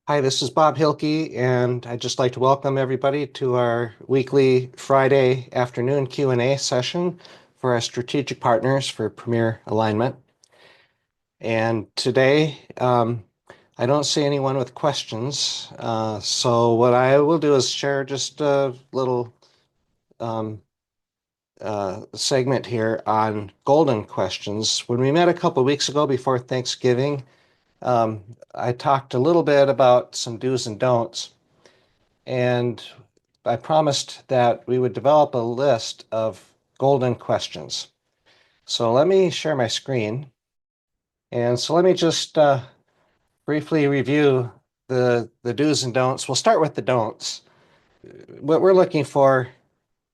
Hi, this is Bob Hilke, and I'd just like to welcome everybody to our weekly Friday afternoon Q&A session for our strategic partners for Premier Alignment. And today, I don't see anyone with questions, so what I will do is share just a little um, segment here on golden questions. When we met a couple of weeks ago before Thanksgiving, I talked a little bit about some do's and don'ts. And I promised that we would develop a list of golden questions. So let me share my screen. And so let me just briefly review the do's and don'ts. We'll start with the don'ts. What we're looking for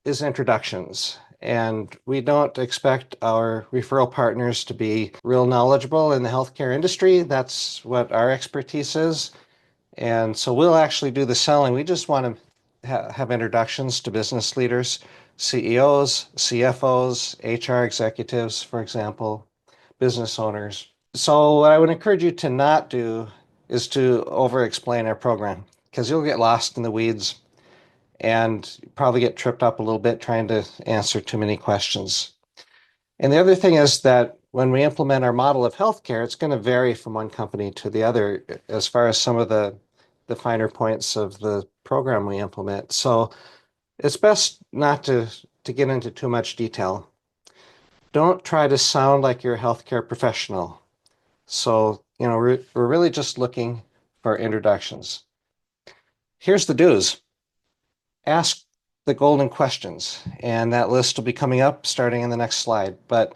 is introductions. And we don't expect our referral partners to be real knowledgeable in the healthcare industry. That's what our expertise is. And so we'll actually do the selling. We just want to have introductions to business leaders, CEOs, CFOs, HR executives, for example, business owners. So what I would encourage you to not do is to over-explain our program because you'll get lost in the weeds and probably get tripped up a little bit trying to answer too many questions. And the other thing is that when we implement our model of healthcare, it's going to vary from one company to the other as far as some of the finer points of the program we implement. So it's best not to get into too much detail. Don't try to sound like you're a healthcare professional. So, we're really just looking for introductions. Here's the do's. Ask the golden questions, and that list will be coming up starting in the next slide. But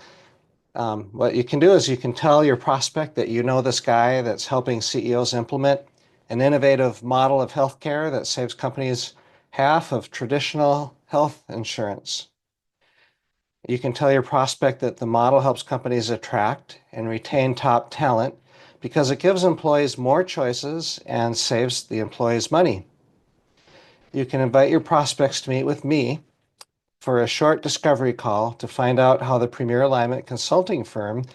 what you can do is you can tell your prospect that you know this guy that's helping CEOs implement an innovative model of healthcare that saves companies half of traditional health insurance. You can tell your prospect that the model helps companies attract and retain top talent because it gives employees more choices and saves the employees money. You can invite your prospects to meet with me for a short discovery call to find out how the Premier Alignment consulting firm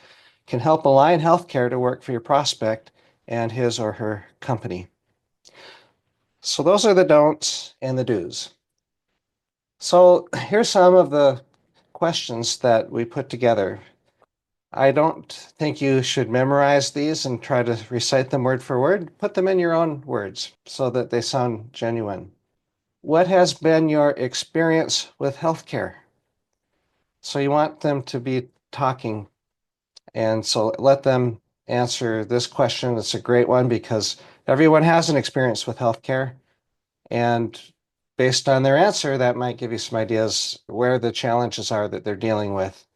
can help align healthcare to work for your prospect and his or her company. So those are the don'ts and the do's. So here's some of the questions that we put together. I don't think you should memorize these and try to recite them word for word. Put them in your own words so that they sound genuine. What has been your experience with healthcare? So you want them to be talking. And so let them answer this question. It's a great one because everyone has an experience with healthcare. And based on their answer, that might give you some ideas where the challenges are that they're dealing with.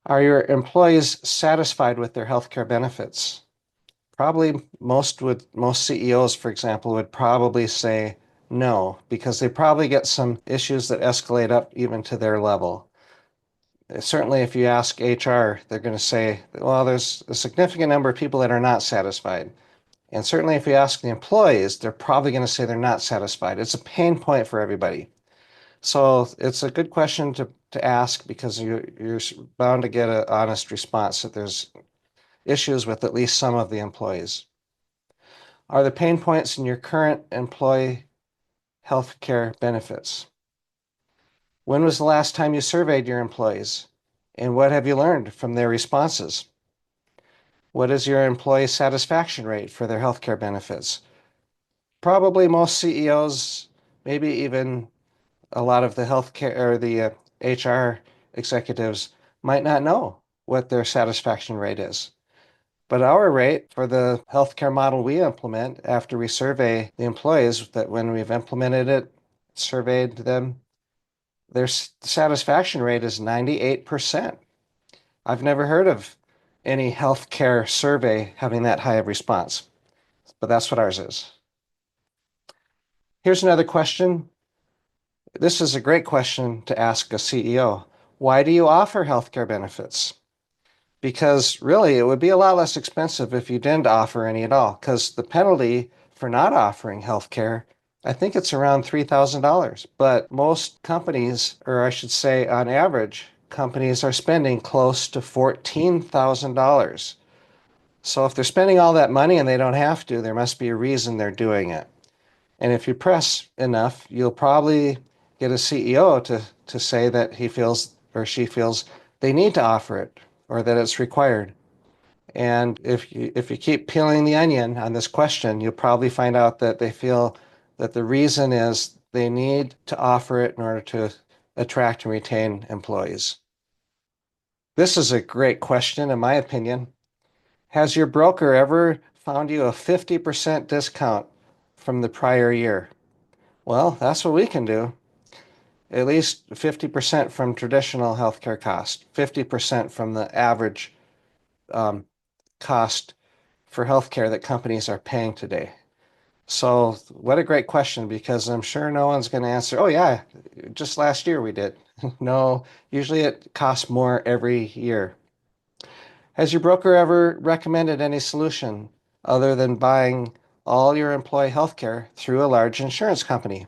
Are your employees satisfied with their healthcare benefits? Probably most CEOs, for example, would probably say no, because they probably get some issues that escalate up even to their level. Certainly, if you ask HR, they're going to say, well, there's a significant number of people that are not satisfied. And certainly, if you ask the employees, they're probably going to say they're not satisfied. It's a pain point for everybody. So it's a good question to ask because you're bound to get an honest response that there's issues with at least some of the employees. Are the pain points in your current employee health care benefits? When was the last time you surveyed your employees? And what have you learned from their responses? What is your employee satisfaction rate for their healthcare benefits? Probably most CEOs, maybe even a lot of the healthcare or the HR executives might not know what their satisfaction rate is. But our rate for the healthcare model we implement after we survey the employees that when we've implemented it, surveyed them, their satisfaction rate is 98%. I've never heard of any healthcare survey having that high of response, but that's what ours is. Here's another question. This is a great question to ask a CEO. Why do you offer healthcare benefits? Because really, it would be a lot less expensive if you didn't offer any at all, because the penalty for not offering healthcare, I think it's around $3,000. But most companies, or I should say on average, companies are spending close to $14,000 So if they're spending all that money and they don't have to, there must be a reason they're doing it. And if you press enough, you'll probably get a CEO to say that he feels or she feels they need to offer it or that it's required. And if you keep peeling the onion on this question, you'll probably find out that they feel that the reason is they need to offer it in order to attract and retain employees. This is a great question, in my opinion. Has your broker ever found you a 50% discount from the prior year? Well, that's what we can do. At least 50% from traditional healthcare cost, 50% from the average um, cost for healthcare that companies are paying today. So, what a great question, because I'm sure no one's going to answer, oh, yeah, just last year we did. No, usually it costs more every year. Has your broker ever recommended any solution other than buying all your employee healthcare through a large insurance company?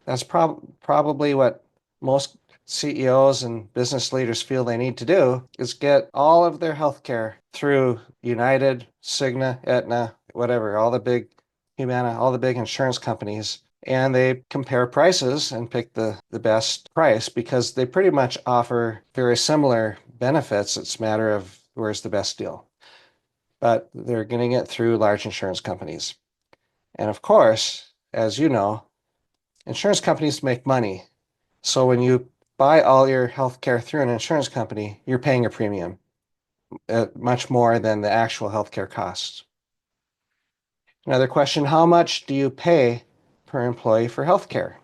That's probably what most CEOs and business leaders feel they need to do is get all of their healthcare through United, Cigna, Aetna, whatever, all the big Humana, all the big insurance companies. And they compare prices and pick the best price because they pretty much offer very similar benefits. It's a matter of where's the best deal. But they're getting it through large insurance companies. And of course, as you know, insurance companies make money. So when you buy all your health care through an insurance company, you're paying a premium, much more than the actual healthcare costs. Another question, how much do you pay per employee for healthcare?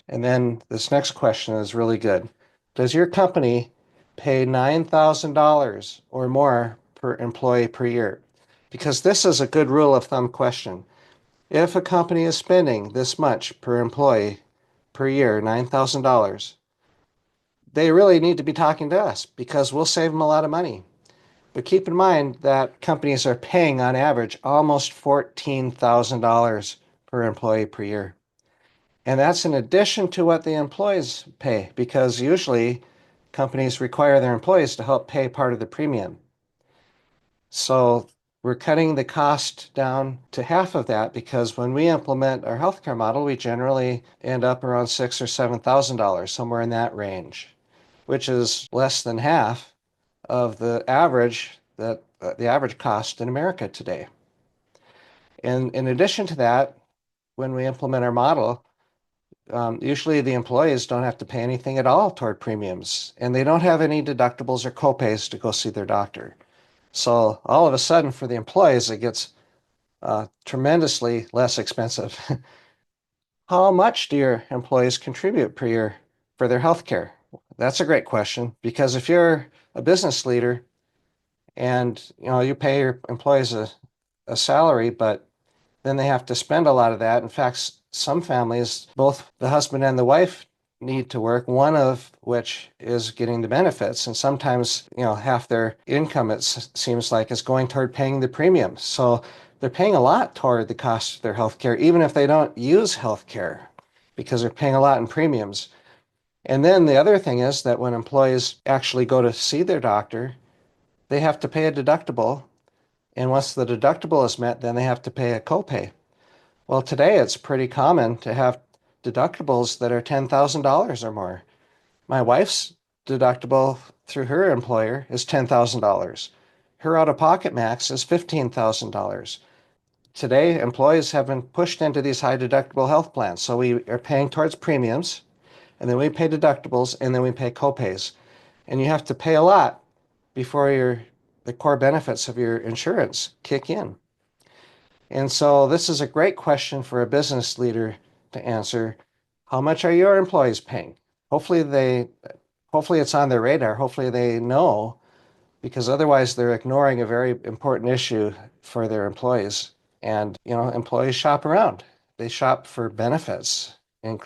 And then this next question is really good. Does your company pay $9,000 or more per employee per year? Because this is a good rule of thumb question. If a company is spending this much per employee per year, $9,000, they really need to be talking to us because we'll save them a lot of money. But keep in mind that companies are paying on average almost $14,000 per employee per year. And that's in addition to what the employees pay, because usually companies require their employees to help pay part of the premium. So we're cutting the cost down to half of that because when we implement our healthcare model, we generally end up around $6,000 or $7,000, somewhere in that range, which is less than half of the average cost in America today. And in addition to that, when we implement our model, usually the employees don't have to pay anything at all toward premiums, and they don't have any deductibles or copays to go see their doctor. So all of a sudden, for the employees, it gets tremendously less expensive. How much do your employees contribute per year for their health care? That's a great question because if you're a business leader and you pay your employees a salary, but then they have to spend a lot of that. In fact, some families, both the husband and the wife need to work, one of which is getting the benefits. And sometimes, half their income, it seems like, is going toward paying the premiums. So they're paying a lot toward the cost of their health care, even if they don't use health care, because they're paying a lot in premiums. And then the other thing is that when employees actually go to see their doctor, they have to pay a deductible. And once the deductible is met, then they have to pay a copay. Well, today it's pretty common to have deductibles that are $10,000 or more. My wife's deductible through her employer is $10,000. Her out-of-pocket max is $15,000. Today, employees have been pushed into these high deductible health plans. So we are paying towards premiums, and then we pay deductibles, and then we pay copays. And you have to pay a lot before the core benefits of your insurance kick in. And so this is a great question for a business leader to answer. How much are your employees paying? Hopefully it's on their radar. Hopefully they know, because otherwise they're ignoring a very important issue for their employees. And, employees shop around. They shop for benefits, and,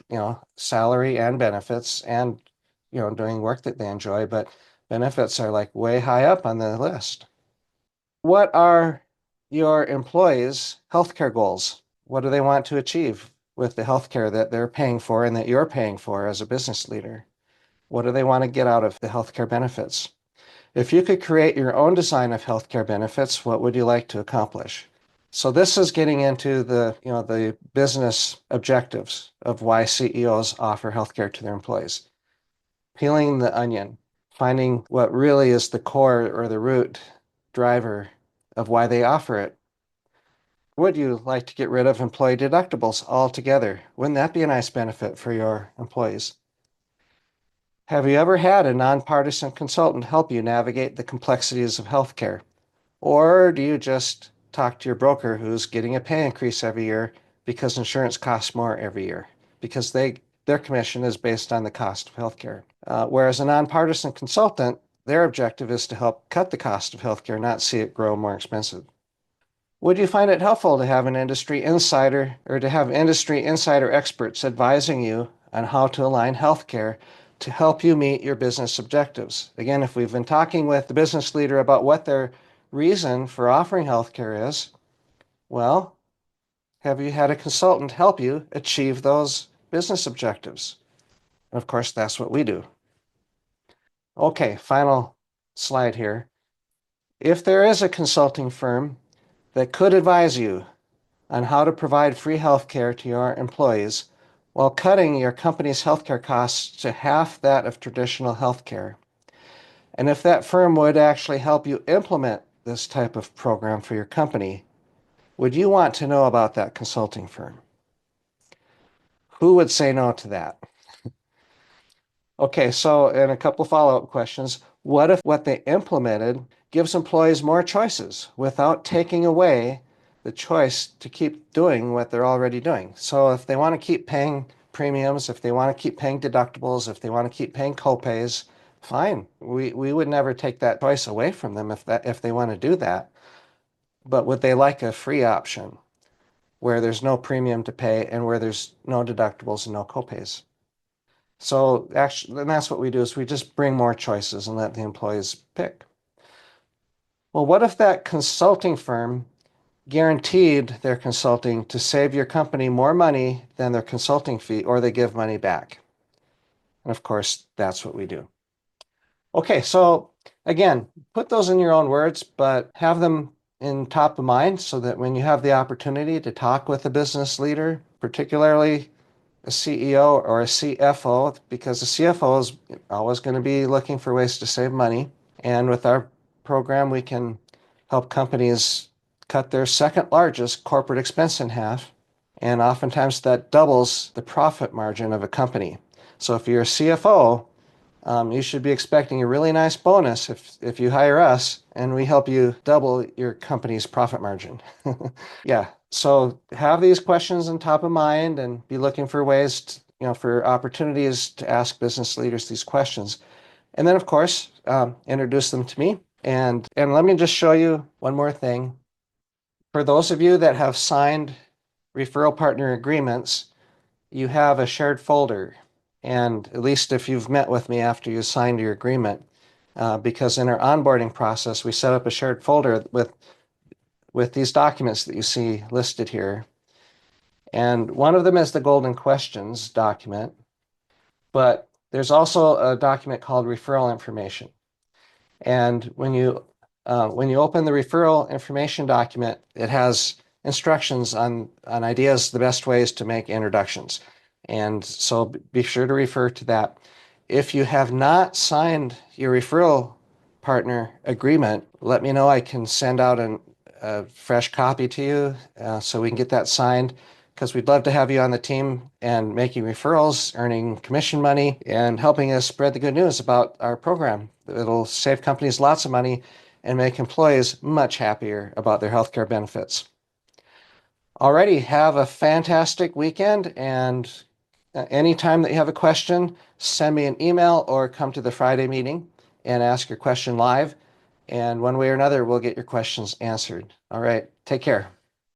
salary and benefits and, doing work that they enjoy, but benefits are like way high up on the list. What are your employees' healthcare goals? What do they want to achieve with the healthcare that they're paying for and that you're paying for as a business leader? What do they want to get out of the healthcare benefits? If you could create your own design of healthcare benefits, what would you like to accomplish? So this is getting into the business objectives of why CEOs offer healthcare to their employees. Peeling the onion, finding what really is the core or the root driver of why they offer it. Would you like to get rid of employee deductibles altogether? Wouldn't that be a nice benefit for your employees? Have you ever had a nonpartisan consultant help you navigate the complexities of healthcare? Or do you just talk to your broker who's getting a pay increase every year because insurance costs more every year? Because their commission is based on the cost of healthcare. Whereas a nonpartisan consultant, their objective is to help cut the cost of healthcare, not see it grow more expensive. Would you find it helpful to have an industry insider or to have industry insider experts advising you on how to align healthcare to help you meet your business objectives? Again, if we've been talking with the business leader about what their reason for offering healthcare is, well, have you had a consultant help you achieve those business objectives? And of course, that's what we do. Okay, final slide here. If there is a consulting firm that could advise you on how to provide free healthcare to your employees while cutting your company's healthcare costs to half that of traditional healthcare, and if that firm would actually help you implement this type of program for your company, would you want to know about that consulting firm? Who would say no to that? Okay, so and a couple follow-up questions. What if what they implemented gives employees more choices without taking away the choice to keep doing what they're already doing? So if they want to keep paying premiums, if they want to keep paying deductibles, if they want to keep paying copays, fine. We would never take that choice away from them if they want to do that. But would they like a free option where there's no premium to pay and where there's no deductibles and no copays? So actually, and that's what we do is we just bring more choices and let the employees pick. Well, what if that consulting firm guaranteed their consulting to save your company more money than their consulting fee, or they give money back? And of course, that's what we do. Okay, so again, put those in your own words, but have them in top of mind so that when you have the opportunity to talk with a business leader, particularly a CEO or a CFO, because the CFO is always going to be looking for ways to save money. And with our program, we can help companies cut their second largest corporate expense in half. And oftentimes that doubles the profit margin of a company. So if you're a CFO, you should be expecting a really nice bonus if you hire us and we help you double your company's profit margin. Yeah, so have these questions on top of mind and be looking for ways to, for opportunities to ask business leaders these questions. And then, of course, introduce them to me. And let me just show you one more thing. For those of you that have signed referral partner agreements, you have a shared folder. And at least if you've met with me after you signed your agreement, because in our onboarding process, we set up a shared folder with these documents that you see listed here. And one of them is the Golden Questions document, but there's also a document called Referral Information. And when you open the referral information document, it has instructions on ideas, the best ways to make introductions. And so be sure to refer to that. If you have not signed your referral partner agreement, let me know. I can send out a fresh copy to you so we can get that signed, because we'd love to have you on the team and making referrals, earning commission money, and helping us spread the good news about our program. It'll save companies lots of money and make employees much happier about their healthcare benefits. Alrighty, have a fantastic weekend, and anytime that you have a question, send me an email or come to the Friday meeting and ask your question live. And one way or another, we'll get your questions answered. All right, take care.